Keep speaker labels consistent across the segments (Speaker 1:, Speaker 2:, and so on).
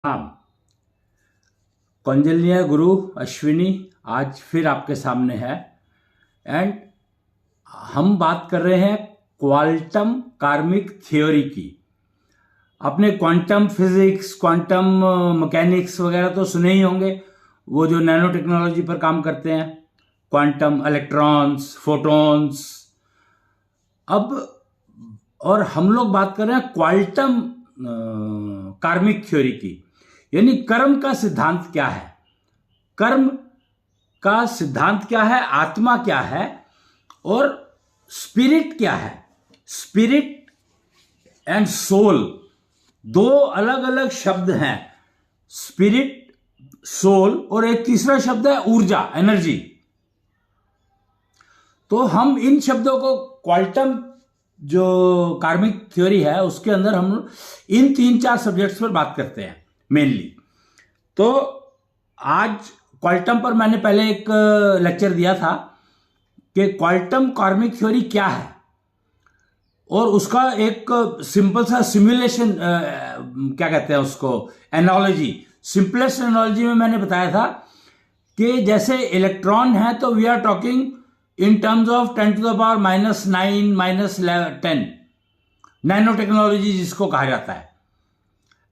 Speaker 1: हाँ। कौंडिल्य गुरु अश्विनी आज फिर आपके सामने है। एंड हम बात कर रहे हैं क्वांटम कार्मिक थ्योरी की। आपने क्वांटम फिजिक्स, क्वांटम मैकेनिक्स वगैरह तो सुने ही होंगे, वो जो नैनो टेक्नोलॉजी पर काम करते हैं, क्वांटम इलेक्ट्रॉन्स, फोटॉन्स। अब और हम लोग बात कर रहे हैं क्वांटम कार्मिक थ्योरी की, यानी कर्म का सिद्धांत क्या है, कर्म का सिद्धांत क्या है, आत्मा क्या है और स्पिरिट क्या है। स्पिरिट एंड सोल दो अलग अलग शब्द हैं, स्पिरिट, सोल, और एक तीसरा शब्द है ऊर्जा, एनर्जी। तो हम इन शब्दों को क्वांटम जो कार्मिक थ्योरी है उसके अंदर हम इन 3-4 सब्जेक्ट्स पर बात करते हैं मेनली। तो आज क्वांटम पर मैंने पहले एक लेक्चर दिया था कि क्वांटम कार्मिक थ्योरी क्या है, और उसका एक सिंपल सा सिमुलेशन, क्या कहते हैं उसको, एनालॉजी, सिंपलेस्ट एनालॉजी में मैंने बताया था कि जैसे इलेक्ट्रॉन है तो we are talking in terms of 10⁻⁹ -10 nano technology जिसको कहा जाता है।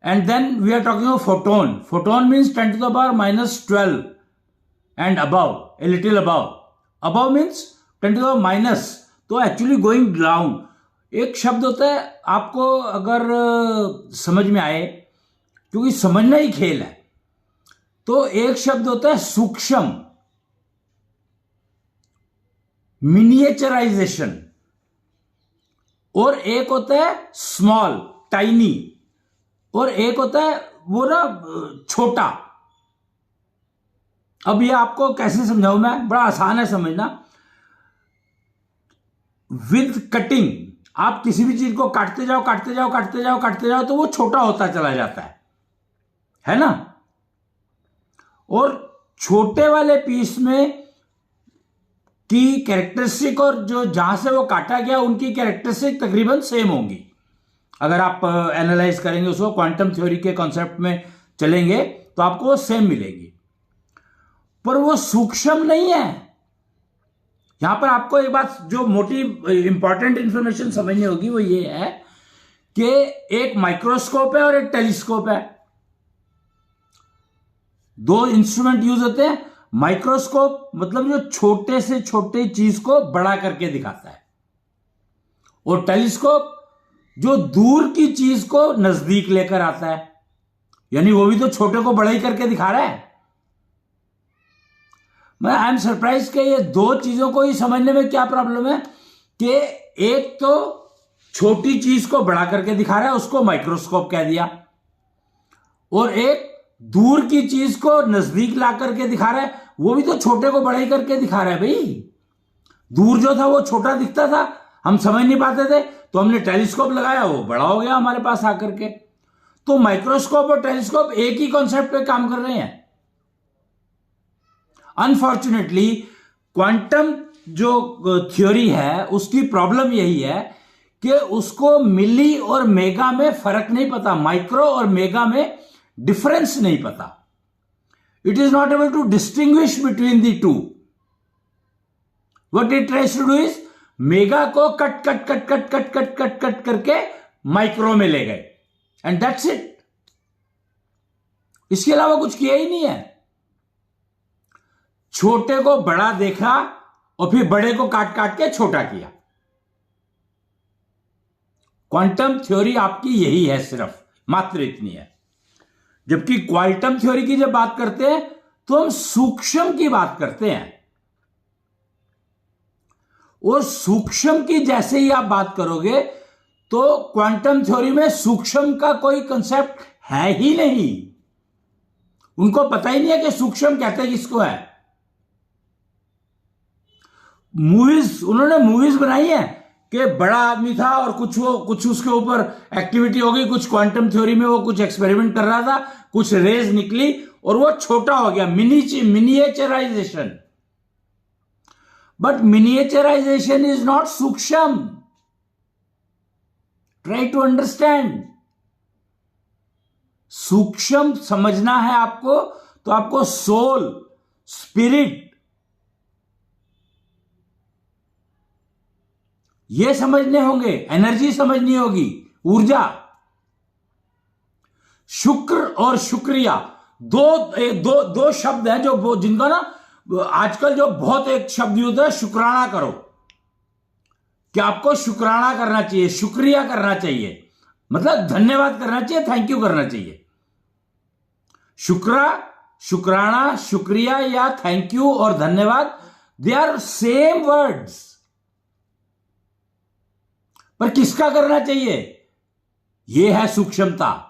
Speaker 1: And then we are talking of photon. Photon means 10⁻⁻12 and above, a little above. Above means 10⁻⁻, तो एक्चुअली गोइंग डाउन। एक शब्द होता है, आपको अगर समझ में आए, क्योंकि समझना ही खेल है, तो एक शब्द होता है सूक्ष्म, मिनिएचराइजेशन, और एक होता है स्मॉल, टाइनी, और एक होता है वो ना छोटा। अब ये आपको कैसे समझाऊं मैं, बड़ा आसान है समझना। विद कटिंग आप किसी भी चीज को काटते जाओ काटते जाओ काटते जाओ काटते जाओ तो वो छोटा होता चला जाता है ना। और छोटे वाले पीस में की कैरेक्टरिस्टिक और जो जहां से वो काटा गया उनकी कैरेक्टरिस्टिक तकरीबन सेम होंगी। अगर आप एनालाइज करेंगे उसको, क्वांटम थ्योरी के कॉन्सेप्ट में चलेंगे तो आपको वो सेम मिलेगी, पर वो सूक्ष्म नहीं है। यहां पर आपको एक बात जो मोटी इंपॉर्टेंट इंफॉर्मेशन समझनी होगी वो ये है कि एक माइक्रोस्कोप है और एक टेलीस्कोप है। दो इंस्ट्रूमेंट यूज होते हैं। माइक्रोस्कोप मतलब जो छोटे से छोटे चीज को बड़ा करके दिखाता है, और टेलीस्कोप जो दूर की चीज को नजदीक लेकर आता है, यानी वो भी तो छोटे को बड़ा ही करके दिखा रहा है। मैं आई एम सरप्राइज कि ये दो चीजों को ही समझने में क्या प्रॉब्लम है कि एक तो छोटी चीज को बड़ा करके दिखा रहा है, उसको माइक्रोस्कोप कह दिया, और एक दूर की चीज को नजदीक ला करके दिखा रहा है, वो भी तो छोटे को बड़ा ही करके दिखा रहा है भाई। दूर जो था वो छोटा दिखता था, हम समझ नहीं पाते थे, तो हमने टेलीस्कोप लगाया, वो बड़ा हो गया हमारे पास आकर के। तो माइक्रोस्कोप और टेलीस्कोप एक ही कॉन्सेप्ट पे काम कर रहे हैं। अनफॉर्चुनेटली क्वांटम जो थ्योरी है उसकी प्रॉब्लम यही है कि उसको मिली और मेगा में फर्क नहीं पता, माइक्रो और मेगा में डिफरेंस नहीं पता। It is not able to distinguish between the two. What it tries to do is mega को cut cut cut cut cut cut cut cut करके माइक्रो में ले गए, एंड दैट्स इट। इसके अलावा कुछ किया ही नहीं है। छोटे को बड़ा देखा और फिर बड़े को काट काट के छोटा किया। क्वांटम थ्योरी आपकी यही है, सिर्फ मात्र इतनी है। जबकि क्वांटम थ्योरी की जब बात करते हैं तो हम सूक्ष्म की बात करते हैं, और सूक्ष्म की जैसे ही आप बात करोगे तो क्वांटम थ्योरी में सूक्ष्म का कोई कंसेप्ट है ही नहीं। उनको पता ही नहीं है कि सूक्ष्म कहते हैं किसको है। मूवीज, उन्होंने मूवीज बनाई है कि बड़ा आदमी था और कुछ उसके ऊपर एक्टिविटी हो गई, कुछ क्वांटम थ्योरी में वो कुछ एक्सपेरिमेंट कर रहा था, कुछ रेज निकली और वो छोटा हो गया, miniaturisation. But miniaturization is not सूक्ष्म. Try to understand. सूक्ष्म समझना है आपको, तो आपको सोल, स्पिरिट, ये समझने होंगे, एनर्जी समझनी होगी, ऊर्जा। शुक्र और शुक्रिया दो शब्द हैं जो जिनका ना आजकल जो बहुत एक शब्द यूज है, शुक्राना करो, कि आपको शुक्राना करना चाहिए, शुक्रिया करना चाहिए, मतलब धन्यवाद करना चाहिए, थैंक यू करना चाहिए। शुक्राना, शुक्रिया या थैंक यू और धन्यवाद, दे आर सेम वर्ड्स, पर किसका करना चाहिए, यह है सूक्ष्मता।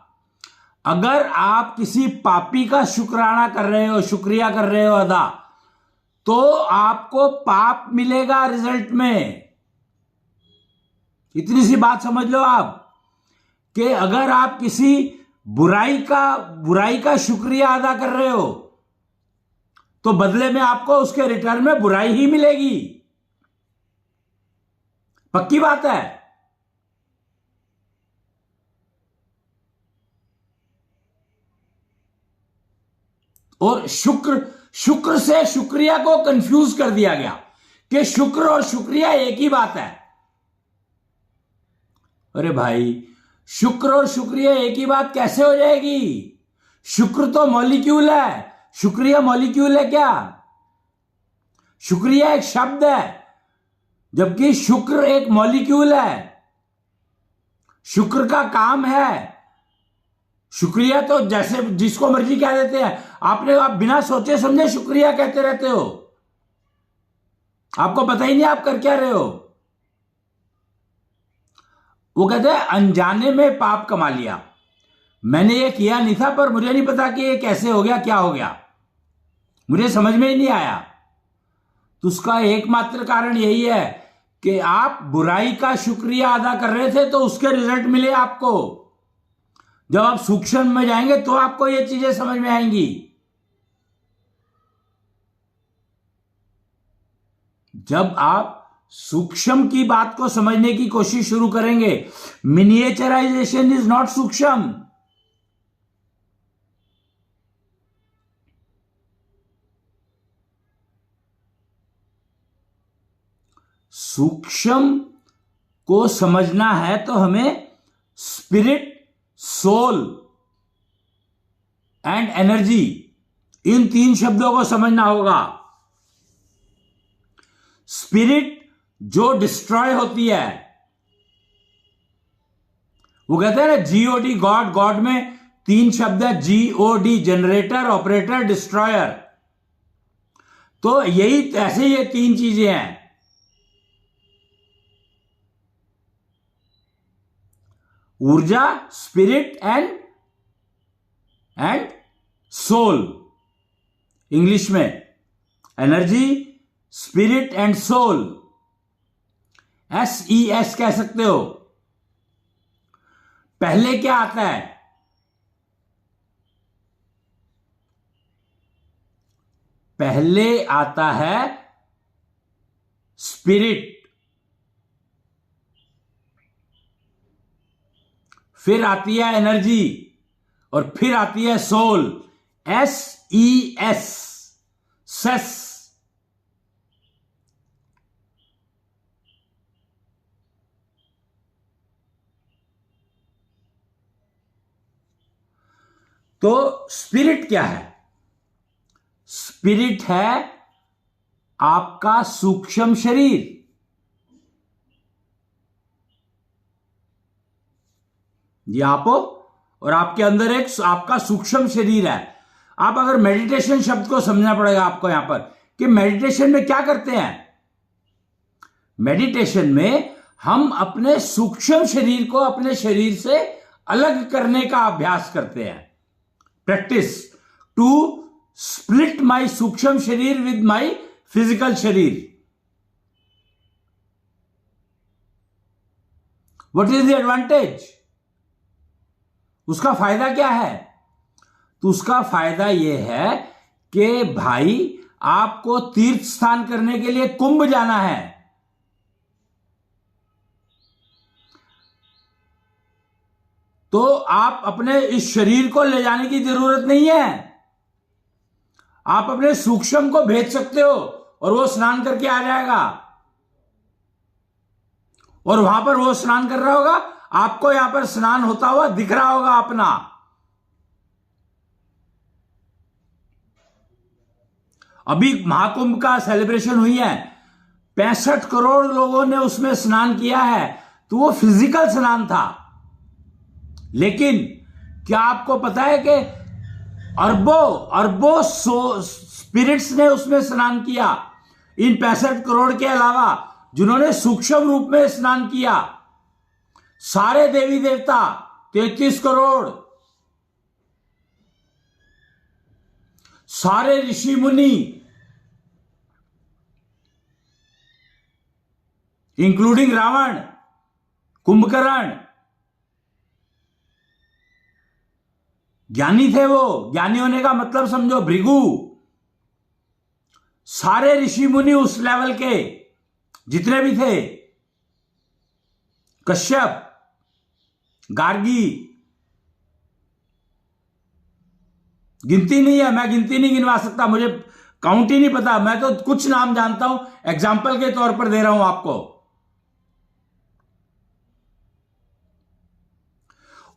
Speaker 1: अगर आप किसी पापी का शुक्राना कर रहे हो, शुक्रिया कर रहे हो अदा, तो आपको पाप मिलेगा रिजल्ट में। इतनी सी बात समझ लो आप, कि अगर आप किसी बुराई का शुक्रिया अदा कर रहे हो, तो बदले में आपको उसके रिटर्न में बुराई ही मिलेगी। पक्की बात है। और शुक्र से शुक्रिया को कंफ्यूज कर दिया गया कि शुक्र और शुक्रिया एक ही बात है। अरे भाई, शुक्र और शुक्रिया एक ही बात कैसे हो जाएगी? शुक्र तो मॉलिक्यूल है, शुक्रिया मॉलिक्यूल है क्या? शुक्रिया एक शब्द है, जबकि शुक्र एक मॉलिक्यूल है। शुक्र का काम है, शुक्रिया तो जैसे जिसको मर्जी कह देते हैं। आप बिना सोचे समझे शुक्रिया कहते रहते हो, आपको पता ही नहीं आप कर क्या रहे हो। वो कहते हैं अनजाने में पाप कमा लिया, मैंने ये किया नहीं था, पर मुझे नहीं पता कि ये कैसे हो गया, क्या हो गया, मुझे समझ में ही नहीं आया। तो उसका एकमात्र कारण यही है कि आप बुराई का शुक्रिया अदा कर रहे थे, तो उसके रिजल्ट मिले आपको। जब आप सूक्ष्म में जाएंगे तो आपको ये चीजें समझ में आएंगी। जब आप सूक्ष्म की बात को समझने की कोशिश शुरू करेंगे, मिनिएचराइजेशन इज नॉट सूक्ष्म। सूक्ष्म को समझना है तो हमें स्पिरिट, सोल एंड एनर्जी, इन तीन शब्दों को समझना होगा। स्पिरिट जो डिस्ट्रॉय होती है, वो कहते हैं ना जीओडी, गॉड। गॉड में तीन शब्द है, जीओडी, जनरेटर, ऑपरेटर, डिस्ट्रॉयर। तो यही ऐसे ये तीन चीजें हैं। ऊर्जा, स्पिरिट एंड सोल। इंग्लिश में energy, spirit and soul, SES कह सकते हो। पहले क्या आता है? पहले आता है स्पिरिट, फिर आती है एनर्जी, और फिर आती है सोल, SES, सेस। तो स्पिरिट क्या है? स्पिरिट है आपका सूक्ष्म शरीर। ये आप हो, और आपके अंदर एक आपका सूक्ष्म शरीर है। आप अगर मेडिटेशन शब्द को समझना पड़ेगा आपको यहां पर, कि मेडिटेशन में क्या करते हैं। मेडिटेशन में हम अपने सूक्ष्म शरीर को अपने शरीर से अलग करने का अभ्यास करते हैं। प्रैक्टिस टू स्प्लिट माई सूक्ष्म शरीर विद माई फिजिकल शरीर। What is the advantage? उसका फायदा क्या है? तो उसका फायदा यह है कि भाई आपको तीर्थ स्थान करने के लिए कुंभ जाना है। तो आप अपने इस शरीर को ले जाने की जरूरत नहीं है। आप अपने सूक्ष्म को भेज सकते हो और वो स्नान करके आ जाएगा, और वहां पर वो स्नान कर रहा होगा, आपको यहां पर स्नान होता हुआ दिख रहा होगा अपना। अभी महाकुंभ का सेलिब्रेशन हुई है, 65 करोड़ लोगों ने उसमें स्नान किया है, तो वो फिजिकल स्नान था। लेकिन क्या आपको पता है कि अरबों स्पिरिट्स ने उसमें स्नान किया, इन 65 करोड़ के अलावा जिन्होंने सूक्ष्म रूप में स्नान किया, सारे देवी देवता 33 करोड़, सारे ऋषि मुनि, इंक्लूडिंग रावण, कुंभकर्ण, ज्ञानी थे वो। ज्ञानी होने का मतलब समझो, भृगु, सारे ऋषि मुनि उस लेवल के जितने भी थे, कश्यप, गार्गी, गिनती नहीं है, मैं गिनती नहीं गिनवा सकता, मुझे काउंट ही नहीं पता। मैं तो कुछ नाम जानता हूं, एग्जाम्पल के तौर पर दे रहा हूं आपको।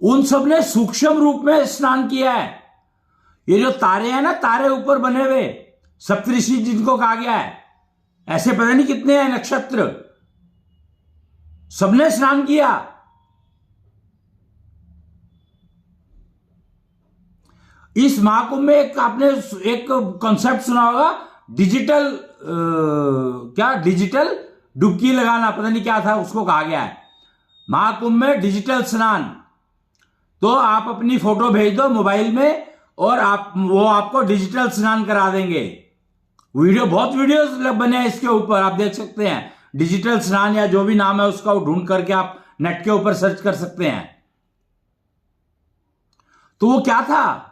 Speaker 1: उन सब ने सूक्ष्म रूप में स्नान किया है। ये जो तारे हैं ना, तारे ऊपर बने हुए सप्तऋषि जिनको कहा गया है, ऐसे पता नहीं कितने हैं नक्षत्र, सबने स्नान किया। इस महाकुंभ में एक आपने एक कॉन्सेप्ट सुना होगा, डिजिटल डिजिटल डुबकी लगाना, पता नहीं क्या था, उसको कहा गया है महाकुंभ में डिजिटल स्नान। तो आप अपनी फोटो भेज दो मोबाइल में और वो आपको डिजिटल स्नान करा देंगे। बहुत वीडियोस बने हैं इसके ऊपर, आप देख सकते हैं। डिजिटल स्नान या जो भी नाम है उसका, वो ढूंढ करके आप नेट के ऊपर सर्च कर सकते हैं। तो वो क्या था,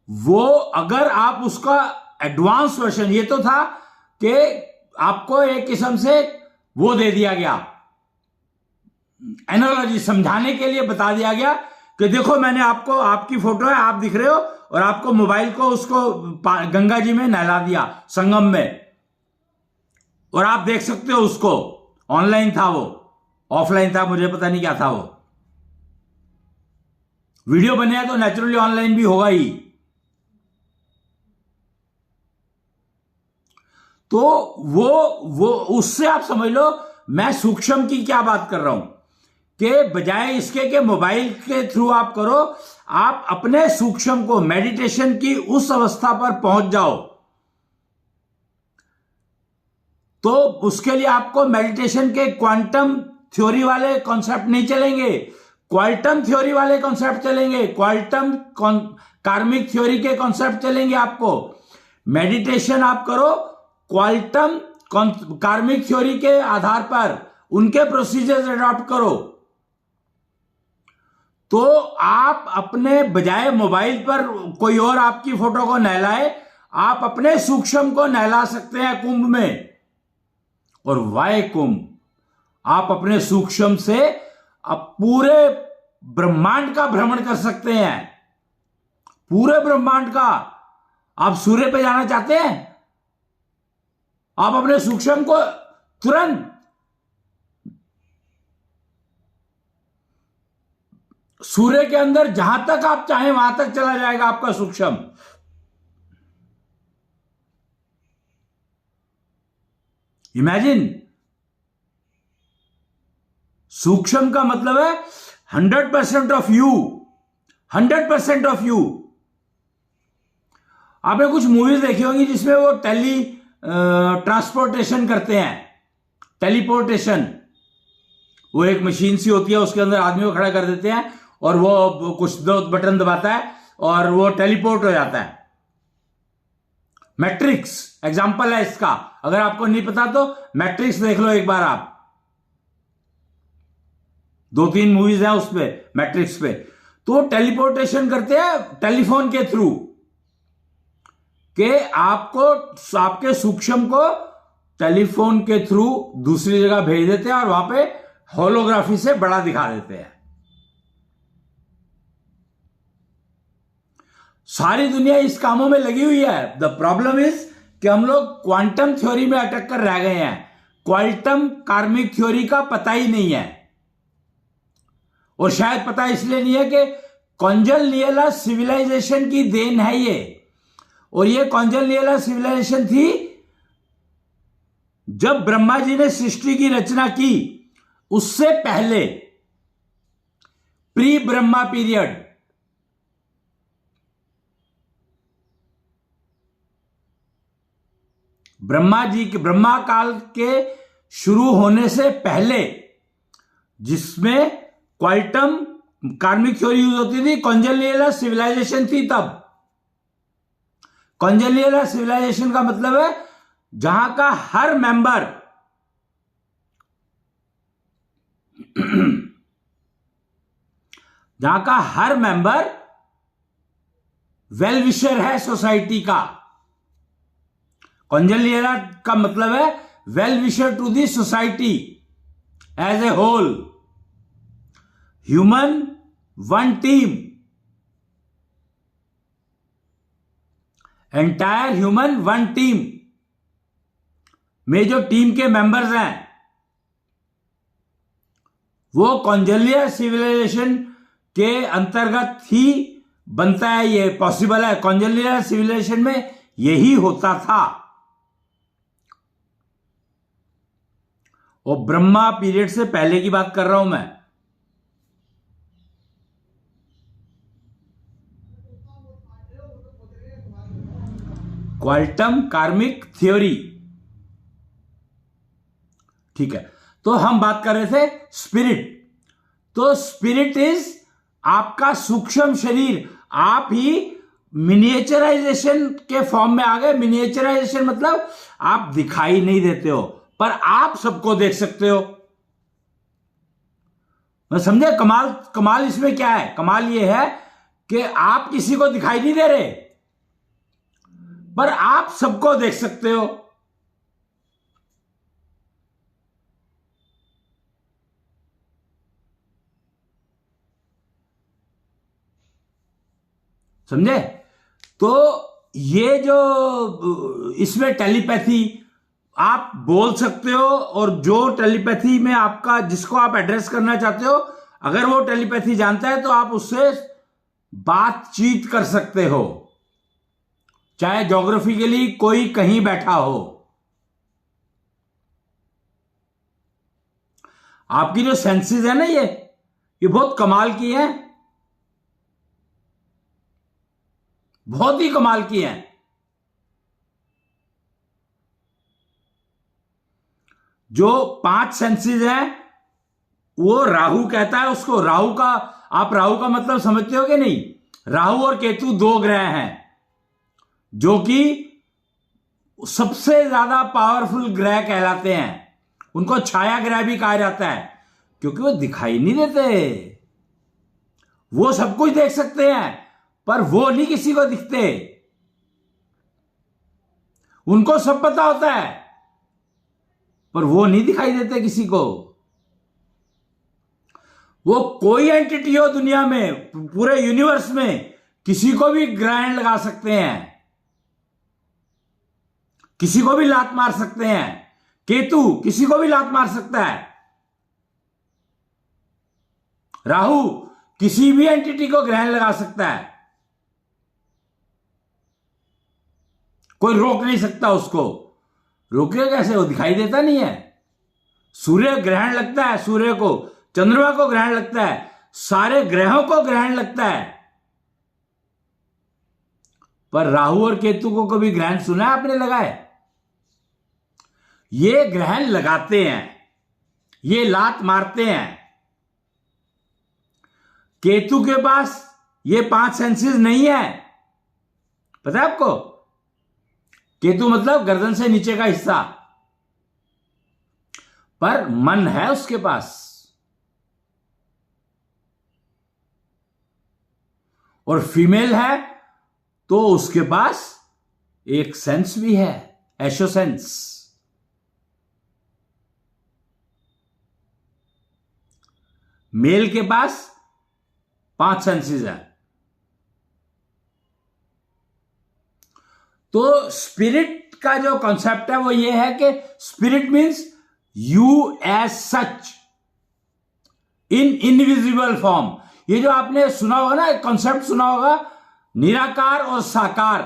Speaker 1: वो अगर आप उसका एडवांस वर्जन, ये तो था कि आपको एक किस्म से वो दे दिया गया, एनालॉजी समझाने के लिए बता दिया गया कि देखो मैंने आपको, आपकी फोटो है, आप दिख रहे हो, और आपको मोबाइल को उसको गंगा जी में नहला दिया, संगम में, और आप देख सकते हो उसको। ऑनलाइन था वो, ऑफलाइन था, मुझे पता नहीं क्या था वो। वीडियो बने तो नेचुरली ऑनलाइन भी होगा ही। तो वो उससे आप समझ लो मैं सूक्ष्म की क्या बात कर रहा हूं, कि बजाय इसके कि मोबाइल के थ्रू आप करो, आप अपने सूक्ष्म को मेडिटेशन की उस अवस्था पर पहुंच जाओ। तो उसके लिए आपको मेडिटेशन के क्वांटम थ्योरी वाले कॉन्सेप्ट नहीं चलेंगे, क्वांटम थ्योरी वाले कॉन्सेप्ट चलेंगे, क्वांटम कार्मिक थ्योरी के कॉन्सेप्ट चलेंगे। आपको मेडिटेशन आप करो क्वांटम कार्मिक थ्योरी के आधार पर, उनके प्रोसीजर्स अडॉप्ट करो, तो आप अपने बजाय मोबाइल पर कोई और आपकी फोटो को नहलाए, आप अपने सूक्ष्म को नहला सकते हैं कुंभ में। और वाय कुंभ, आप अपने सूक्ष्म से आप पूरे ब्रह्मांड का भ्रमण कर सकते हैं, पूरे ब्रह्मांड का। आप सूर्य पे जाना चाहते हैं, आप अपने सूक्ष्म को तुरंत सूर्य के अंदर जहां तक आप चाहें वहां तक चला जाएगा आपका सूक्ष्म। इमेजिन, सूक्ष्म का मतलब है 100% ऑफ यू, 100% ऑफ यू। आपने कुछ मूवीज देखी होंगी जिसमें वो ट्रांसपोर्टेशन करते हैं, टेलीपोर्टेशन। वो एक मशीन सी होती है, उसके अंदर आदमी को खड़ा कर देते हैं और वो कुछ दो बटन दबाता है और वो टेलीपोर्ट हो जाता है। मैट्रिक्स एग्जांपल है इसका, अगर आपको नहीं पता तो मैट्रिक्स देख लो एक बार आप, 2-3 मूवीज हैं उस पे, मैट्रिक्स पे। तो टेलीपोर्टेशन करते हैं टेलीफोन के थ्रू, कि आपको आपके सूक्ष्म को टेलीफोन के थ्रू दूसरी जगह भेज देते हैं और वहां पे होलोग्राफी से बड़ा दिखा देते हैं। सारी दुनिया इस कामों में लगी हुई है। द प्रॉब्लम इज कि हम लोग क्वांटम थ्योरी में अटक कर रह गए हैं। क्वांटम कार्मिक थ्योरी का पता ही नहीं है, और शायद पता इसलिए नहीं है कि कॉन्जलनियला सिविलाइजेशन की देन है ये। और ये कॉन्जलनियला सिविलाइजेशन थी जब ब्रह्मा जी ने सृष्टि की रचना की, उससे पहले, प्री ब्रह्मा पीरियड। ब्रह्मा काल के शुरू होने से पहले, जिसमें क्वांटम कार्मिक थ्योरी यूज होती थी, कॉन्जलनियला सिविलाइजेशन थी तब। कॉन्जलनियला सिविलाइजेशन का मतलब है जहां का हर मेंबर वेल विशर है सोसाइटी का। कॉन्जलनियला का मतलब है well wisher to the society as a whole. Human one team, entire human one team में जो टीम के मेंबर्स हैं वो कॉन्जलनियला सिविलाइजेशन के अंतर्गत ही बनता है। ये पॉसिबल है। कॉन्जलनियला सिविलाइजेशन में यही होता था। और ब्रह्मा पीरियड से पहले की बात कर रहा हूं मैं। क्वांटम कार्मिक थ्योरी, ठीक है। तो हम बात कर रहे थे स्पिरिट। तो स्पिरिट इज आपका सूक्ष्म शरीर। आप ही मिनिएचराइजेशन के फॉर्म में आ गए। मिनिएचराइजेशन मतलब आप दिखाई नहीं देते हो, पर आप सबको देख सकते हो। मैं समझे कमाल इसमें क्या है? कमाल यह है कि आप किसी को दिखाई नहीं दे रहे, पर आप सबको देख सकते हो। समझे? तो ये जो इसमें टेलीपैथी आप बोल सकते हो, और जो टेलीपैथी में आपका जिसको आप एड्रेस करना चाहते हो, अगर वो टेलीपैथी जानता है तो आप उससे बातचीत कर सकते हो, चाहे ज्योग्राफिकली कोई कहीं बैठा हो। आपकी जो सेंसेस है ना, ये बहुत कमाल की है, बहुत ही कमाल की है। जो 5 सेंसेस हैं वो राहु कहता है उसको। राहु का मतलब समझते हो कि नहीं? राहु और केतु 2 ग्रह हैं जो कि सबसे ज्यादा पावरफुल ग्रह कहलाते हैं। उनको छाया ग्रह भी कहा जाता है क्योंकि वो दिखाई नहीं देते। वो सब कुछ देख सकते हैं पर वो नहीं किसी को दिखते। उनको सब पता होता है पर वो नहीं दिखाई देते किसी को। वो कोई एंटिटी हो दुनिया में, पूरे यूनिवर्स में, किसी को भी ग्रहण लगा सकते हैं, किसी को भी लात मार सकते हैं। केतु किसी को भी लात मार सकता है। राहु किसी भी एंटिटी को ग्रहण लगा सकता है, कोई रोक नहीं सकता उसको। रोकेगा कैसे? वो दिखाई देता नहीं है। सूर्य ग्रहण लगता है, सूर्य को, चंद्रमा को ग्रहण लगता है, सारे ग्रहों को ग्रहण लगता है, पर राहु और केतु को कभी ग्रहण सुना है आपने लगाए? ये ग्रहण लगाते हैं, ये लात मारते हैं। केतु के पास ये 5 सेंसेस नहीं है, पता है आपको? केतु मतलब गर्दन से नीचे का हिस्सा, पर मन है उसके पास। और फीमेल है तो उसके पास एक सेंस भी है, एशो सेंस। मेल के पास 5 सेंसेस है। तो स्पिरिट का जो कॉन्सेप्ट है वो ये है कि spirit means you as such in invisible form. ये जो आपने सुना होगा ना, एक कॉन्सेप्ट सुना होगा, निराकार और साकार,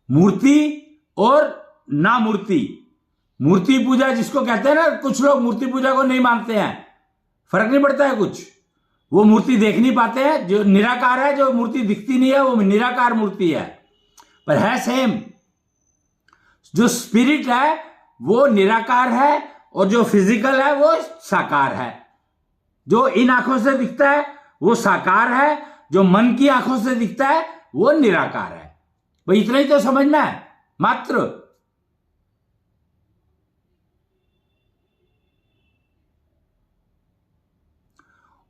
Speaker 1: मूर्ति और ना मूर्ति। मूर्ति पूजा जिसको कहते हैं ना, कुछ लोग मूर्ति पूजा को नहीं मानते हैं, फर्क नहीं पड़ता है कुछ, वो मूर्ति देख नहीं पाते हैं। जो निराकार है, जो मूर्ति दिखती नहीं है, वो निराकार मूर्ति है, पर है सेम। जो स्पिरिट है वो निराकार है और जो फिजिकल है वो साकार है। जो इन आंखों से दिखता है वो साकार है, जो मन की आंखों से दिखता है वो निराकार है। भाई इतना ही तो समझना है मात्र।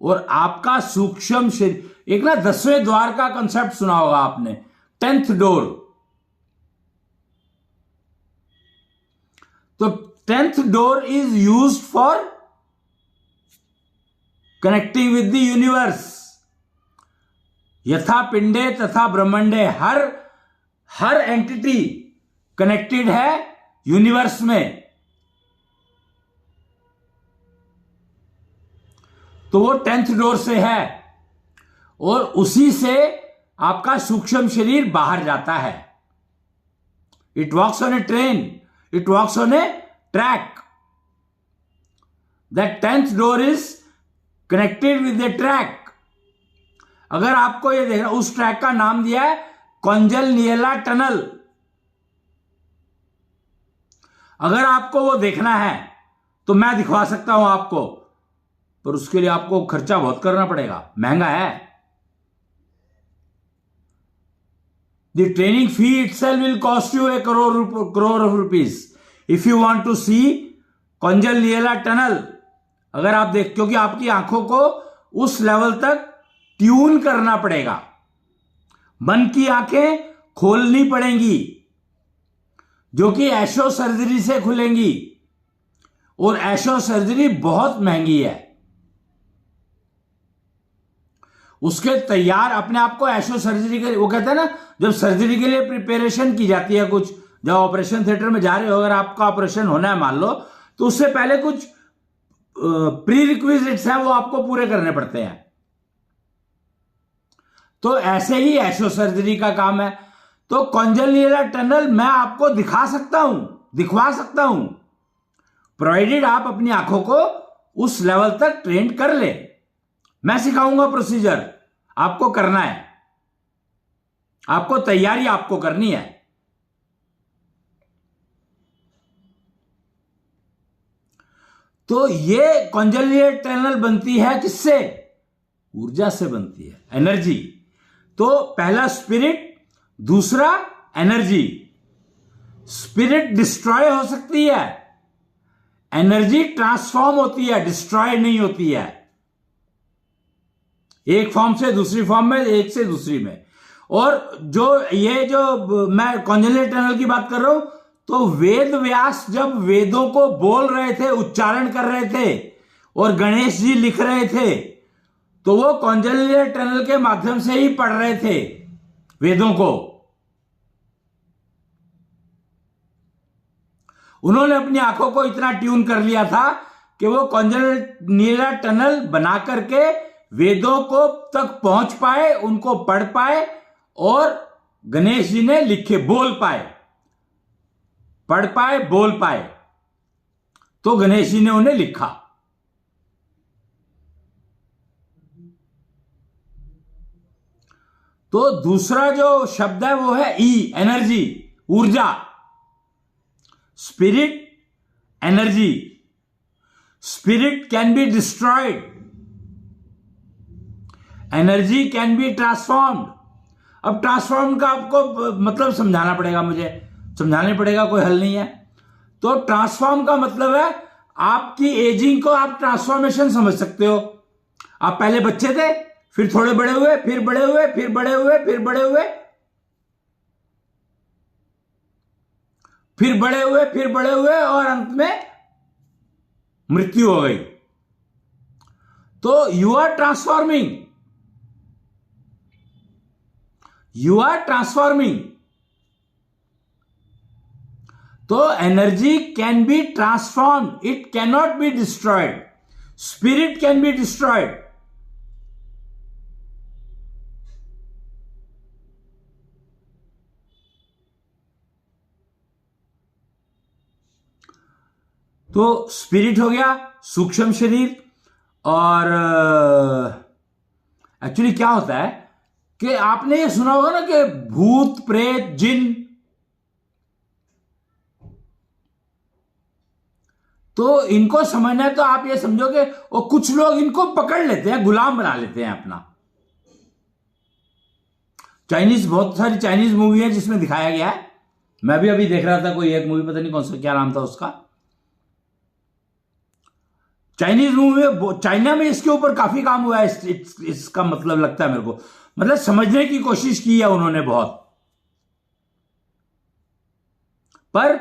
Speaker 1: और आपका सूक्ष्म शरीर, एक ना 10वें द्वार का कंसेप्ट सुना होगा आपने, 10th डोर। तो 10th door is used for connecting with the universe. यथा पिंडे तथा ब्रह्मांडे, हर एंटिटी कनेक्टेड है यूनिवर्स में। तो वो 10th डोर से है और उसी से आपका सूक्ष्म शरीर बाहर जाता है। It walks on a train, it walks on a track. That 10th door is connected with the track. अगर आपको ये देखना, उस ट्रैक का नाम दिया है कॉन्जलनियला टनल। अगर आपको वो देखना है तो मैं दिखवा सकता हूं आपको, पर उसके लिए आपको खर्चा बहुत करना पड़ेगा, महंगा है। The training fee itself will cost you a crore of rupees if you want to see कॉन्जलनियला टनल। अगर आप देख, क्योंकि आपकी आंखों को उस लेवल तक ट्यून करना पड़ेगा, मन की आंखें खोलनी पड़ेंगी, जो कि एशो सर्जरी से खुलेंगी, और एशो सर्जरी बहुत महंगी है। उसके तैयार अपने आप को एशो सर्जरी के, वो कहते हैं ना, जब सर्जरी के लिए प्रिपरेशन की जाती है, कुछ जब ऑपरेशन थिएटर में जा रहे हो, अगर आपका ऑपरेशन होना है मान लो, तो उससे पहले कुछ प्री रिक्विजिट्स हैं, वो आपको पूरे करने पड़ते हैं। तो ऐसे ही एशो सर्जरी का काम है। तो कॉन्जलनियला टनल मैं आपको दिखा सकता हूं, दिखवा सकता हूं, प्रोवाइडेड आप अपनी आंखों को उस लेवल तक ट्रेन कर ले। मैं सिखाऊंगा प्रोसीजर, आपको करना है, आपको तैयारी आपको करनी है। तो ये कॉन्जलनियला टनल बनती है किससे? ऊर्जा से बनती है, एनर्जी। तो पहला स्पिरिट, दूसरा एनर्जी। स्पिरिट डिस्ट्रॉय हो सकती है, एनर्जी ट्रांसफॉर्म होती है, डिस्ट्रॉय नहीं होती है। एक फॉर्म से दूसरी फॉर्म में, एक से दूसरी में। और जो मैं कॉन्जलनियला टनल की बात कर रहा हूं, तो वेद व्यास जब वेदों को बोल रहे थे, उच्चारण कर रहे थे, और गणेश जी लिख रहे थे, तो वो कॉन्जलनियला टनल के माध्यम से ही पढ़ रहे थे वेदों को। उन्होंने अपनी आंखों को इतना ट्यून कर लिया था कि वो कॉन्जलनियला टनल बना करके वेदों को तक पहुंच पाए, उनको पढ़ पाए, और गणेश जी ने लिखे, बोल पाए, पढ़ पाए, बोल पाए, तो गणेश जी ने उन्हें लिखा। तो दूसरा जो शब्द है वो है ई, एनर्जी, ऊर्जा। Spirit, energy. Spirit can be destroyed, energy can be transformed. अब ट्रांसफॉर्म का आपको मतलब समझाना पड़ेगा, मुझे समझाने पड़ेगा, कोई हल नहीं है। तो ट्रांसफॉर्म का मतलब है आपकी एजिंग को आप ट्रांसफॉर्मेशन समझ सकते हो। आप पहले बच्चे थे, फिर थोड़े बड़े हुए, फिर बड़े हुए, फिर बड़े हुए, फिर बड़े हुए, फिर बड़े हुए, फिर बड़े हुए, और अंत में मृत्यु हो गई। तो you are transforming, you are transforming. तो energy can be transform, it can not be destroyed. Spirit can be destroyed. तो स्पिरिट हो गया, सूक्ष्म शरीर। और एक्चुअली क्या होता है कि आपने ये सुना होगा ना कि भूत प्रेत जिन, तो इनको समझना है तो आप ये समझोगे, और कुछ लोग इनको पकड़ लेते हैं, गुलाम बना लेते हैं अपना। चाइनीज, बहुत सारी चाइनीज मूवी है जिसमें दिखाया गया है। मैं भी अभी देख रहा था कोई एक मूवी, पता नहीं कौन सा, क्या नाम था उसका, चाइनीज मूवी में। चाइना में इसके ऊपर काफी काम हुआ है। इसका मतलब लगता है मेरे को, मतलब समझने की कोशिश की है उन्होंने बहुत। पर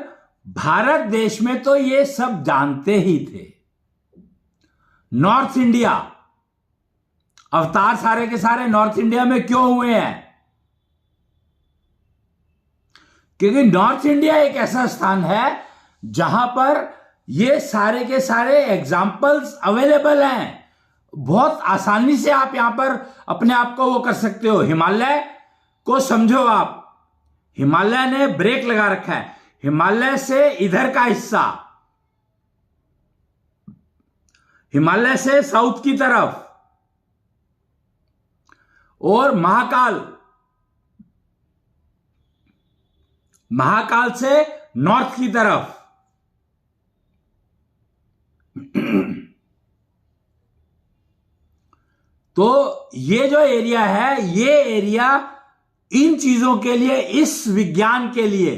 Speaker 1: भारत देश में तो ये सब जानते ही थे। नॉर्थ इंडिया, अवतार सारे के सारे नॉर्थ इंडिया में क्यों हुए हैं? क्योंकि नॉर्थ इंडिया एक ऐसा स्थान है जहां पर ये सारे के सारे एग्जाम्पल्स अवेलेबल हैं। बहुत आसानी से आप यहां पर अपने आप को वो कर सकते हो। हिमालय को समझो आप, हिमालय ने ब्रेक लगा रखा है। हिमालय से इधर का हिस्सा, हिमालय से साउथ की तरफ, और महाकाल, महाकाल से नॉर्थ की तरफ। तो ये जो एरिया है, ये एरिया इन चीजों के लिए, इस विज्ञान के लिए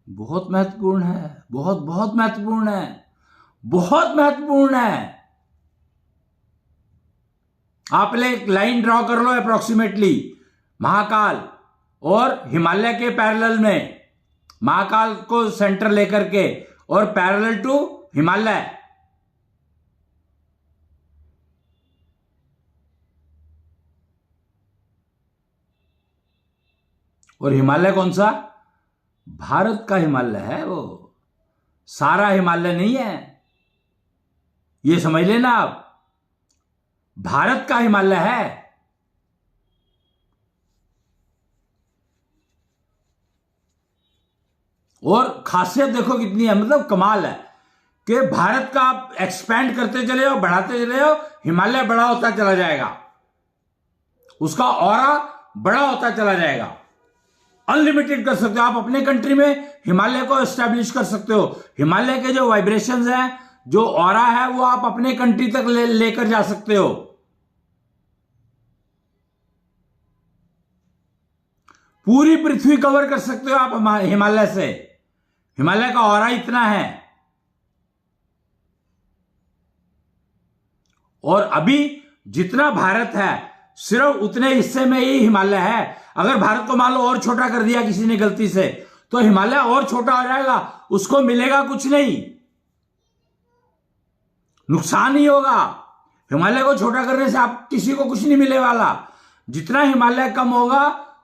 Speaker 1: बहुत महत्वपूर्ण है। बहुत बहुत महत्वपूर्ण है, बहुत महत्वपूर्ण है। आप एक लाइन ड्रॉ कर लो अप्रोक्सीमेटली, महाकाल और हिमालय के पैरेलल में, महाकाल को सेंटर लेकर के, और पैरेलल टू हिमालय। और हिमालय कौन सा? भारत का हिमालय है वो, सारा हिमालय नहीं है, ये समझ लेना आप। भारत का हिमालय है। और खासियत देखो कितनी है, मतलब कमाल है कि भारत का आप एक्सपैंड करते चले जाओ, बढ़ाते चले जाओ, हिमालय बड़ा होता चला जाएगा, उसका ऑरा बड़ा होता चला जाएगा। अनलिमिटेड कर सकते हो आप अपने कंट्री में, हिमालय को एस्टैब्लिश कर सकते हो। हिमालय के जो वाइब्रेशंस हैं, जो ऑरा है, वो आप अपने कंट्री तक लेकर जा सकते हो। पूरी पृथ्वी कवर कर सकते हो आप हिमालय से। हिमालय का ऑरा इतना है। और अभी जितना भारत है, सिर्फ उतने हिस्से में ही हिमालय है। अगर भारत को मान लो और छोटा कर दिया किसी ने गलती से, तो हिमालय और छोटा हो जाएगा, उसको मिलेगा कुछ नहीं, नुकसान ही होगा। हिमालय को छोटा करने से आप किसी को कुछ नहीं मिलने वाला। जितना हिमालय कम होगा,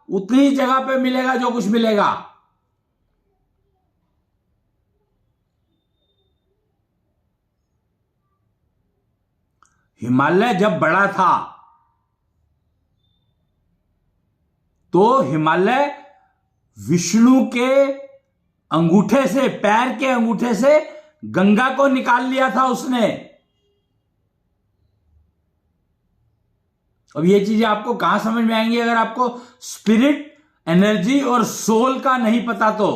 Speaker 1: उतनी ही जगह पे मिलेगा जो कुछ मिलेगा। हिमालय जब बड़ा था तो हिमालय विष्णु के अंगूठे से, पैर के अंगूठे से गंगा को निकाल लिया था उसने। अब ये चीजें आपको कहां समझ में आएंगी अगर आपको स्पिरिट, एनर्जी और सोल का नहीं पता तो।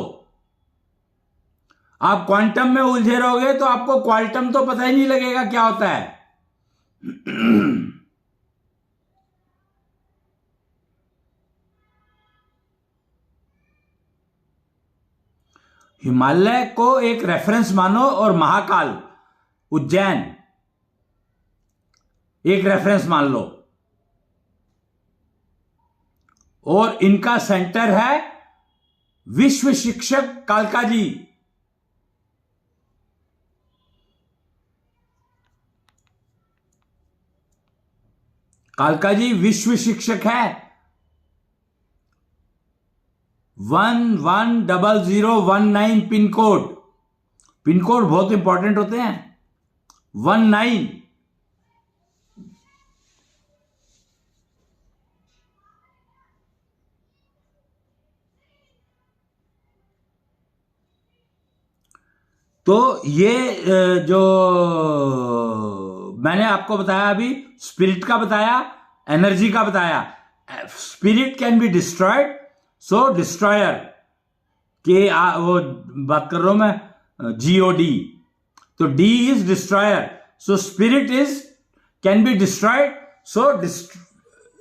Speaker 1: आप क्वांटम में उलझे रहोगे तो आपको क्वांटम तो पता ही नहीं लगेगा क्या होता है। हिमालय को एक रेफरेंस मानो और महाकाल, उज्जैन एक रेफरेंस मान लो, और इनका सेंटर है विश्व शिक्षक कालका जी। कालका जी विश्व शिक्षक है। 110019 पिन कोड। पिन कोड बहुत इंपॉर्टेंट होते हैं। 19। तो ये जो मैंने आपको बताया अभी, स्पिरिट का बताया, एनर्जी का बताया। Spirit can be destroyed, so destroyer के वो बात कर रहा हूं मैं, GOD। तो D is destroyer, so spirit is can be destroyed, so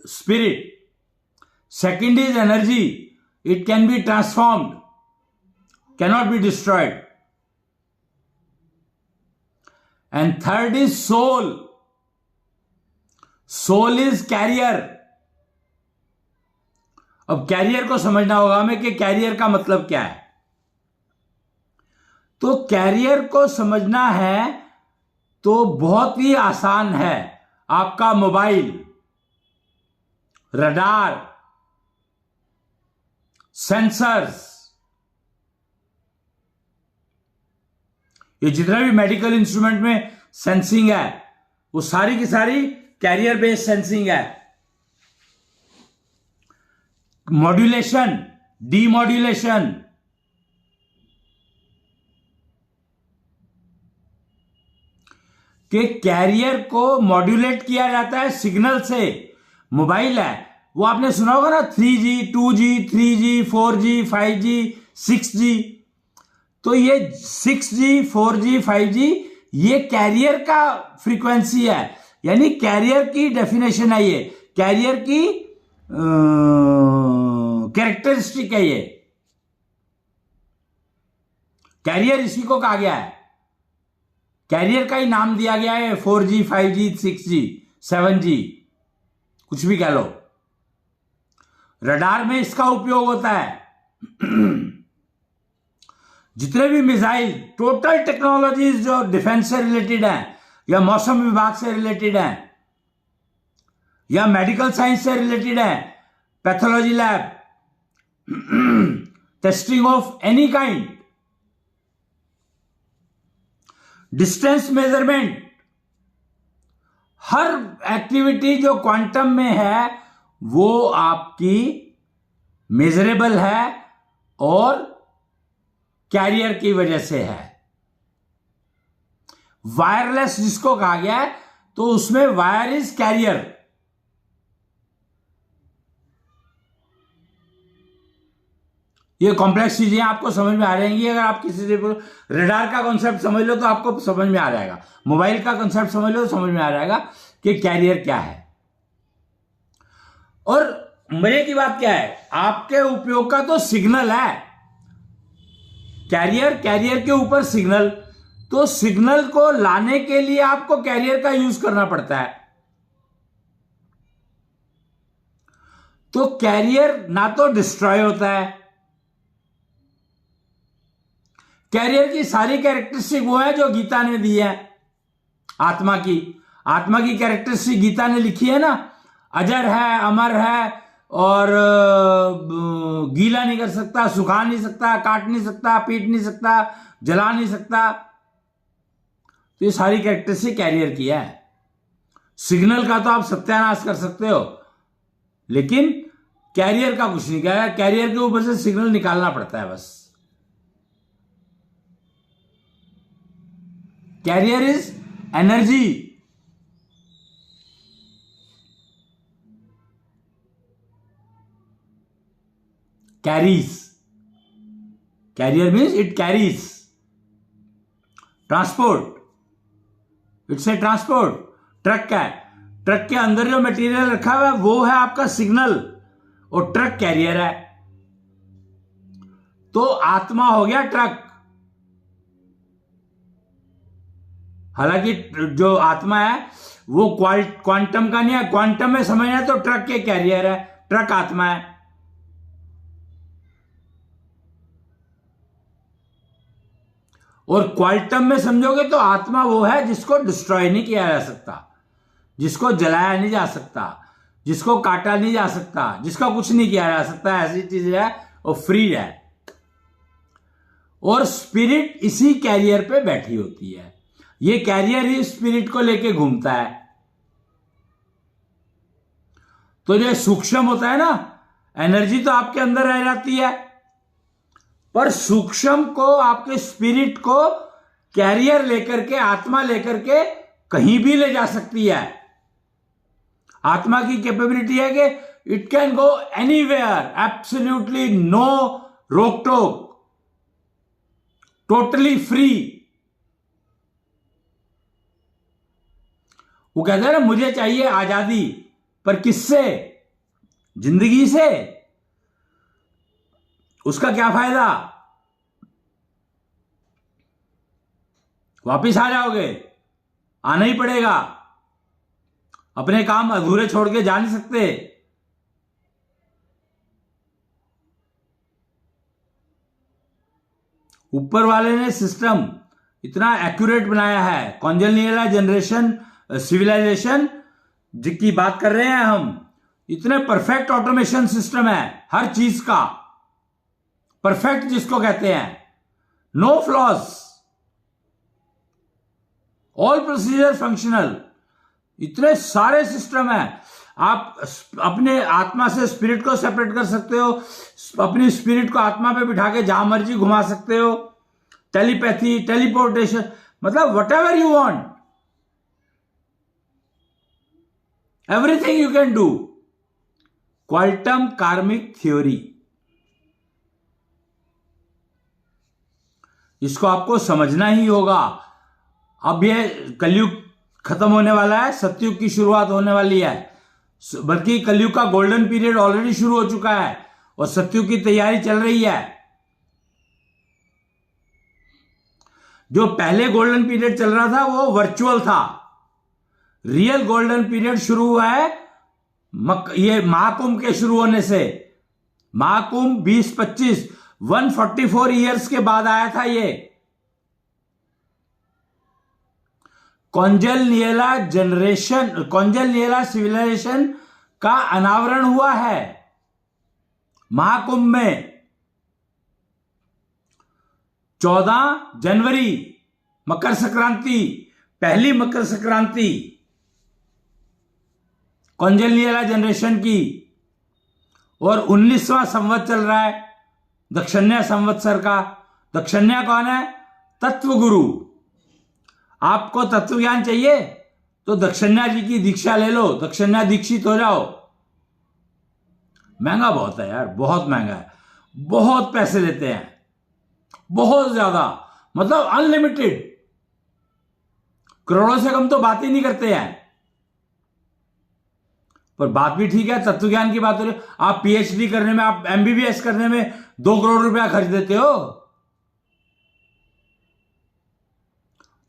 Speaker 1: spirit. Second is energy, it can be transformed, cannot be destroyed. And third is soul. Soul is carrier. अब career को समझना होगा हमें कि कैरियर का मतलब क्या है। तो कैरियर को समझना है तो बहुत ही आसान है। आपका मोबाइल, रडार, सेंसर्स, ये जितना भी मेडिकल इंस्ट्रूमेंट में सेंसिंग है वो सारी की सारी कैरियर बेस्ड सेंसिंग है। मॉड्यूलेशन, डीमॉड्यूलेशन, के कैरियर को मॉड्यूलेट किया जाता है सिग्नल से। मोबाइल है वो आपने सुना होगा ना, 3G, 2G, 3G, 4G, 5G, 6G। तो ये 6G, 4G, 5G ये कैरियर का फ्रीक्वेंसी है, यानी कैरियर की डेफिनेशन है, ये कैरियर की कैरेक्टरिस्टिक है। ये कैरियर इसी को कहा गया है, कैरियर का ही नाम दिया गया है। 4G, 5G, 6G, 7G, कुछ भी कह लो। रडार में इसका उपयोग होता है। जितने भी मिसाइल, टोटल टेक्नोलॉजीज जो डिफेंस से रिलेटेड हैं, या मौसम विभाग से रिलेटेड हैं, या मेडिकल साइंस से रिलेटेड हैं, pathology lab, testing of any kind, distance measurement, her activity जो क्वांटम में है वो आपकी मेजरेबल है और कैरियर की वजह से है। वायरलेस जिसको कहा गया है तो उसमें वायर इज कैरियर। ये कॉम्प्लेक्स चीजें आपको समझ में आ जाएंगी अगर आप किसी से रडार का कॉन्सेप्ट समझ लो तो आपको समझ में आ जाएगा। मोबाइल का कॉन्सेप्ट समझ लो तो समझ में आ जाएगा कि कैरियर क्या है। और मजे की बात क्या है, आपके उपयोग का तो सिग्नल है कैरियर, कैरियर के ऊपर सिग्नल। तो सिग्नल को लाने के लिए आपको कैरियर का यूज करना पड़ता है। तो कैरियर ना तो डिस्ट्रॉय होता है, कैरियर की सारी कैरेक्टरिस्टिक वो है जो गीता ने दी है। आत्मा की कैरेक्टरिस्टिक गीता ने लिखी है ना, अजर है, अमर है, और गीला नहीं कर सकता, सुखा नहीं सकता, काट नहीं सकता, पीट नहीं सकता, जला नहीं सकता। तो ये सारी कैरेक्टरिस्टिक कैरियर की है। सिग्नल का तो आप सत्यानाश कर सकते हो, लेकिन कैरियर का कुछ नहीं किया। कैरियर के ऊपर से सिग्नल निकालना पड़ता है बस। Carrier is energy. Carries, carrier means it carries, transport, it's a transport. Truck का है, ट्रक के अंदर जो मटेरियल रखा हुआ है वो है आपका सिग्नल, और ट्रक कैरियर है। तो आत्मा हो गया ट्रक। हालांकि जो आत्मा है वो क्वांटम का नहीं है, क्वांटम में समझना तो ट्रक के कैरियर है, ट्रक आत्मा है। और क्वांटम में समझोगे तो आत्मा वो है जिसको डिस्ट्रॉय नहीं किया जा सकता, जिसको जलाया नहीं जा सकता, जिसको काटा नहीं जा सकता, जिसका कुछ नहीं किया जा सकता, ऐसी चीज है वो फ्री है। और स्पिरिट इसी कैरियर पे बैठी होती है, ये कैरियर ही स्पिरिट को लेके घूमता है। तो जो सूक्ष्म होता है ना, एनर्जी तो आपके अंदर रह जाती है, पर सूक्ष्म को, आपके स्पिरिट को कैरियर लेकर के, आत्मा लेकर के कहीं भी ले जा सकती है। आत्मा की कैपेबिलिटी है कि it can go anywhere, absolutely no रोक टोक, टोटली फ्री। वो कहते हैं ना, मुझे चाहिए आजादी, पर किससे? जिंदगी से। उसका क्या फायदा? वापिस आ जाओगे, आना ही पड़ेगा, अपने काम अधूरे छोड़ के जा नहीं सकते। ऊपर वाले ने सिस्टम इतना एक्यूरेट बनाया है, कॉन्जेनियल जनरेशन सिविलाइजेशन जिसकी बात कर रहे हैं हम, इतने परफेक्ट ऑटोमेशन सिस्टम है हर चीज का, परफेक्ट जिसको कहते हैं, no flaws, all procedure functional, इतने सारे सिस्टम है। आप अपने आत्मा से स्पिरिट को सेपरेट कर सकते हो, अपनी स्पिरिट को आत्मा पे बिठा के जहां मर्जी घुमा सकते हो, टेलीपैथी, टेलीपोर्टेशन, मतलब what ever you want, everything you can do. Quantum कार्मिक थ्योरी, इसको आपको समझना ही होगा। अब ये कलयुग खत्म होने वाला है, सतयुग की शुरुआत होने वाली है, बल्कि कलयुग का गोल्डन पीरियड ऑलरेडी शुरू हो चुका है और सतयुग की तैयारी चल रही है। जो पहले गोल्डन पीरियड चल रहा था वो वर्चुअल था, रियल गोल्डन पीरियड शुरू हुआ है ये महाकुंभ के शुरू होने से। महाकुंभ 2025 144 ईयर्स के बाद आया था ये। कॉन्जेनियला जनरेशन, कॉन्जेनियला सिविलाइजेशन का अनावरण हुआ है महाकुंभ में 14 जनवरी, मकर संक्रांति, पहली मकर संक्रांति कॉन्जेनियला जनरेशन की। और 19वां संवत चल रहा है दक्षिण्य संवत्सर का। दक्षिण्य कौन है? तत्व गुरु। आपको तत्व ज्ञान चाहिए तो दक्षिण्या जी की दीक्षा ले लो, दक्षिण्या दीक्षित हो जाओ। महंगा बहुत है यार, बहुत महंगा है, बहुत पैसे लेते हैं, बहुत ज्यादा, मतलब अनलिमिटेड, करोड़ों से कम तो बात ही नहीं करते हैं। पर बात भी ठीक है, तत्व ज्ञान की बात हो रही है। आप पीएचडी करने में, आप एमबीबीएस करने में 2 करोड़ रुपया खर्च देते हो,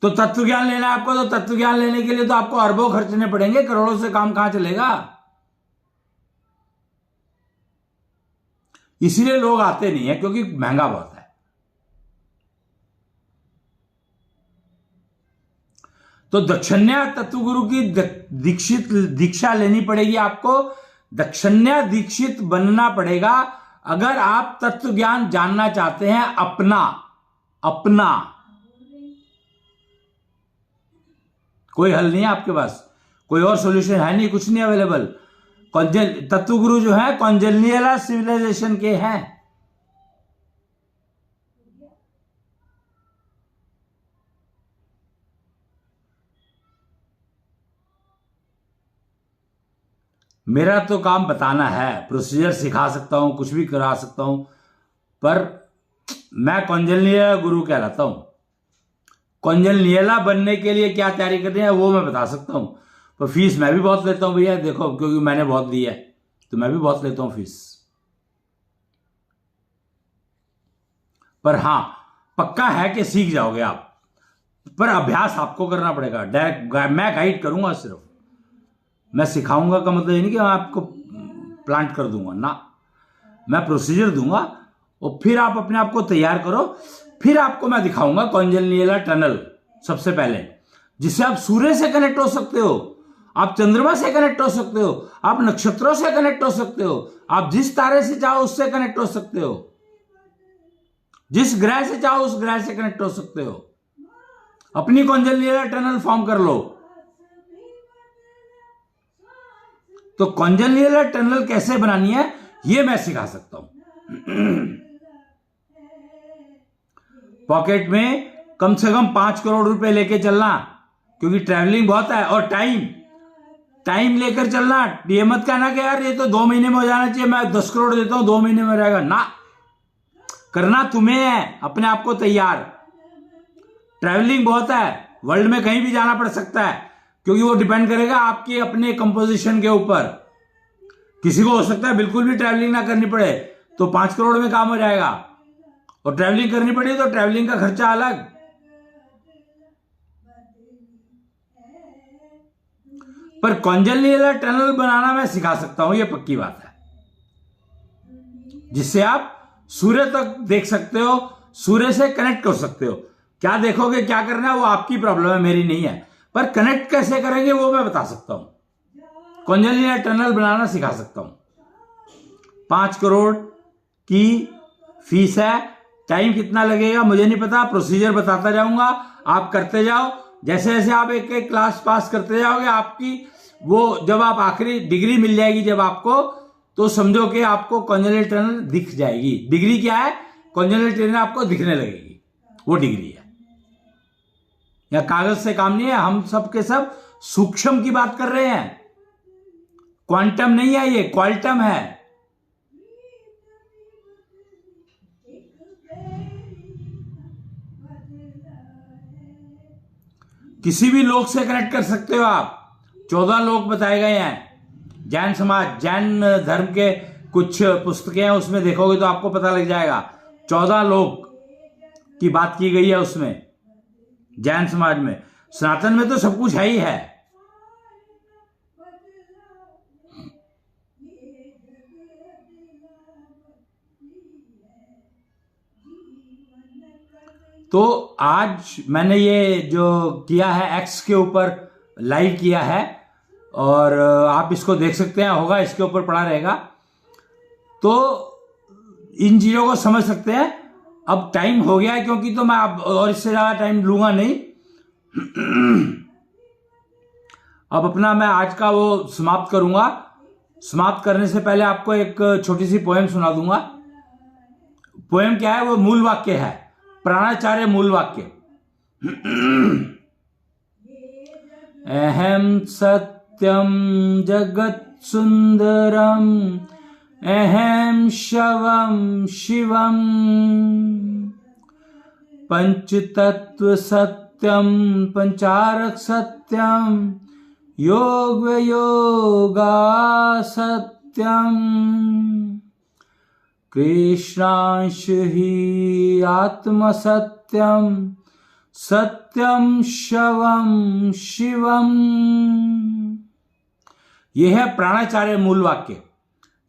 Speaker 1: तो तत्व ज्ञान लेना है आपको, तो तत्व ज्ञान लेने के लिए तो आपको अरबों खर्चने पड़ेंगे, करोड़ों से काम कहां चलेगा। इसीलिए लोग आते नहीं है, क्योंकि महंगा बहुत है। तो दक्षिण्या तत्वगुरु की दीक्षा लेनी पड़ेगी आपको, दक्षिण्या दीक्षित बनना पड़ेगा अगर आप तत्व ज्ञान जानना चाहते हैं अपना। कोई हल नहीं है आपके पास, कोई और सॉल्यूशन है नहीं, कुछ नहीं अवेलेबल। तत्वगुरु जो है कॉन्जेनियला सिविलाइजेशन के हैं। मेरा तो काम बताना है, प्रोसीजर सिखा सकता हूं, कुछ भी करा सकता हूं, पर मैं कॉन्जेनियला गुरु कहलाता हूं। कॉन्जेनियला बनने के लिए क्या तैयारी करनी है वो मैं बता सकता हूं, पर फीस मैं भी बहुत लेता हूं भैया, देखो, क्योंकि मैंने बहुत दी है तो मैं भी बहुत लेता हूं फीस। पर हां, पक्का है कि सीख जाओगे आप, पर अभ्यास आपको करना पड़ेगा। डायरेक्ट मैं गाइड करूंगा, सिर्फ मैं सिखाऊंगा का मतलब ये नहीं कि मैं आपको प्लांट कर दूंगा ना, मैं प्रोसीजर दूंगा और फिर आप अपने आप को तैयार करो। फिर आपको मैं दिखाऊंगा कॉन्जेनियला टनल सबसे पहले, जिससे आप सूर्य से कनेक्ट हो सकते हो। आप चंद्रमा से कनेक्ट हो सकते हो, आप नक्षत्रों से कनेक्ट हो सकते हो, आप जिस तारे से चाहो उससे कनेक्ट हो सकते हो, जिस ग्रह से चाहो उस ग्रह से कनेक्ट हो सकते हो। अपनी कॉन्जनलियल टनल फॉर्म कर लो। तो कॉन्जनलियल टनल कैसे बनानी है ये मैं सिखा सकता हूं। पॉकेट में कम से कम 5 करोड़ रुपए लेके चलना, क्योंकि ट्रैवलिंग बहुत है, और टाइम लेकर चलना। ये मत कहना कि यार ये तो 2 महीने में हो जाना चाहिए, मैं 10 करोड़ देता हूं 2 महीने में हो जाएगा ना। करना तुम्हें है, अपने आप को तैयार। ट्रैवलिंग बहुत है, वर्ल्ड में कहीं भी जाना पड़ सकता है, क्योंकि वो डिपेंड करेगा आपके अपने कंपोजिशन के ऊपर। किसी को हो सकता है बिल्कुल भी ट्रैवलिंग ना करनी पड़े तो 5 करोड़ में काम हो जाएगा, और ट्रैवलिंग करनी पड़ी तो ट्रैवलिंग का खर्चा अलग। पर कॉन्जनलियल टनल बनाना मैं सिखा सकता हूं, ये पक्की बात है, जिससे आप सूर्य तक देख सकते हो, सूर्य से कनेक्ट कर सकते हो। क्या देखोगे, क्या करना है, वो आपकी प्रॉब्लम है, मेरी नहीं है। पर कनेक्ट कैसे करेंगे वो मैं बता सकता हूं, कॉन्जनलियल टनल बनाना सिखा सकता हूं। 5 करोड़ की फीस है। टाइम कितना लगेगा मुझे नहीं पता, प्रोसीजर बताता जाऊंगा, आप करते जाओ। जैसे जैसे आप एक एक क्लास पास करते जाओगे, आपकी वो जब आप आखिरी डिग्री मिल जाएगी जब आपको, तो समझो कि आपको कॉन्जनलियल टनल दिख जाएगी। डिग्री क्या है, कॉन्जनलियल टनल आपको दिखने लगेगी, वो डिग्री है। या कागज से काम नहीं है, हम सब के सब सूक्ष्म की बात कर रहे हैं। क्वांटम नहीं है, ये क्वांटम है। किसी भी लोक से कनेक्ट कर सकते हो आप। 14 लोक बताए गए हैं। जैन समाज, जैन धर्म के कुछ पुस्तकें हैं, उसमें देखोगे तो आपको पता लग जाएगा। 14 लोक की बात की गई है उसमें, जैन समाज में। सनातन में तो सब कुछ है ही है। तो आज मैंने ये जो किया है एक्स के ऊपर लाइव किया है, और आप इसको देख सकते हैं, होगा इसके ऊपर पड़ा रहेगा, तो इन चीजों को समझ सकते हैं। अब टाइम हो गया है, क्योंकि तो मैं अब और इससे ज्यादा टाइम लूंगा नहीं। अब अपना मैं आज का वो समाप्त करूंगा। समाप्त करने से पहले आपको एक छोटी सी पोएम सुना दूंगा। पोएम क्या है, वो मूल वाक्य है, प्राणाचार्य मूल वाक्य। अहम सत्यम जगत सुंदरम, अहम शवम शिवम, पंच तत्व सत्यम पंचारक सत्यम, योग योगा सत्यम, कृष्णांश ही आत्म सत्यम, सत्यम शवम शिवम। यह है प्राणाचार्य मूल वाक्य।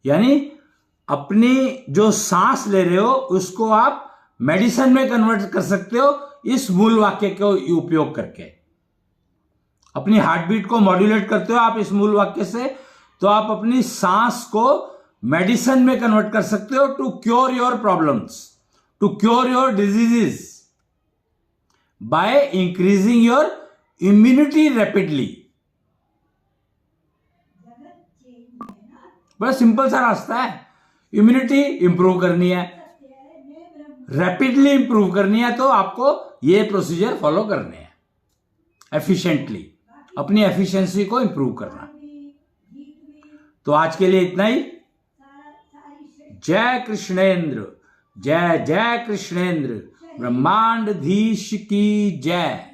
Speaker 1: यानी अपनी जो सांस ले रहे हो उसको आप मेडिसिन में कन्वर्ट कर सकते हो इस मूल वाक्य को उपयोग करके। अपनी हार्ट बीट को मॉड्यूलेट करते हो आप इस मूल वाक्य से, तो आप अपनी सांस को मेडिसिन में कन्वर्ट कर सकते हो to cure your problems, to cure your diseases by increasing your immunity rapidly. बड़ा सिंपल सा रास्ता है। इम्यूनिटी इंप्रूव करनी है, रैपिडली इंप्रूव करनी है, तो आपको ये प्रोसीजर फॉलो करने हैं एफिशिएंटली, अपनी एफिशिएंसी को इंप्रूव करना। तो आज के लिए इतना ही। जय कृष्णेंद्र, जय जय कृष्णेंद्र, ब्रह्मांडधीश की जय।